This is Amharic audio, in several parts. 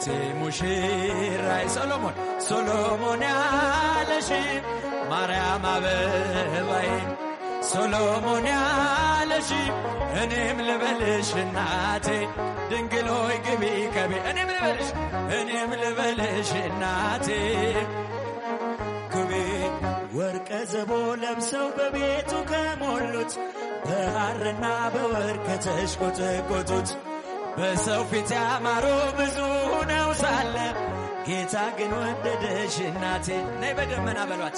እቴ ሙሽራይ ሶሎሞን ያለሽ ማርያም አበባዬ ሶሎሞን ያለሽ እኔም ልበልሽ እናቴ ድንግል ሆይ ግቢ ከቤ እኔም ልበልሽ እናቴ ግቢ። ወርቀ ዘቦ ለብሰው በቤቱ ከሞሉት በሐርና በወርቅ ከተሽቆጠቆጡት በሰው ፊት ያማሩ ብዙ ነው ሳለ ጌታ ግን ወደደሽ እናቴ። ነይ በደመና በሏት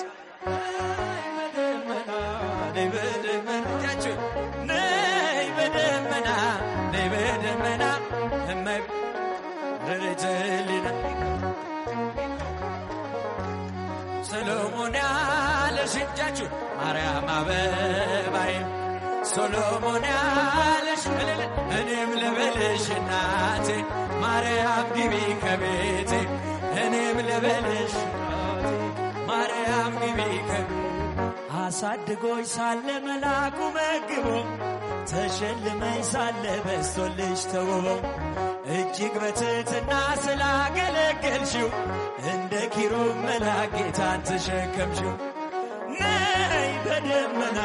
ነይ በደመና ያችሁ ነይ በደመና እማይ ረጀሊና ሰሎሞን ያለሽ እጃችሁ ማርያም አበባዬ ሶሎሞን ያለሽ እኔም ልበልሽ እናቴ ማርያም ግቢ ከቤቴ እኔም ልበልሽ ማርያም ግቢ ከቤቴ። አሳድጎኝ ሳለ መላኩ መግቦ ተሸልመኝ ሳለ በስቶልሽ ተውቦ እጅግ በትሕትና ስላገለገልሽው እንደ ኪሩብ መልአክ ጌታን ተሸከምሽው። ነይ በደመና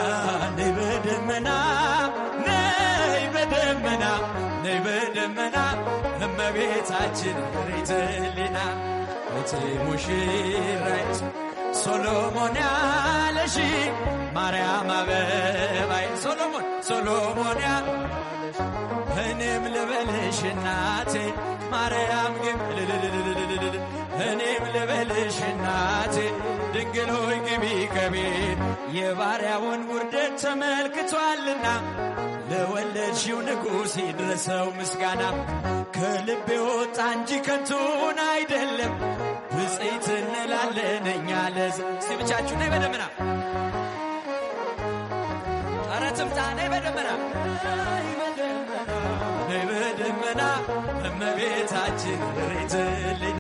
እመቤታችን ሪትሊና እቴ ሙሽራይ ሶሎሞን ያለሽ ማርያም አበባዬ ሶሎሞን ያለሽ እኔም ልበልሽ እናቴ ማርያም ግቢ እኔም ልበልሽ እናቴ ድንግል ሆይ ግቢ ከቤት። የባሪያውን ውርደት ተመልክቷልና ለወለድሽው ንጉሥ ይድረሰው ምስጋና። ከልቤ ወጣ እንጂ ከንቱን አይደለም ብፅዕት እንላለን እኛ እስቲ ብቻችሁ ነይ በደመና ኧረ ትምጣ ነይ በደመና እመቤታችን ሬትልኝ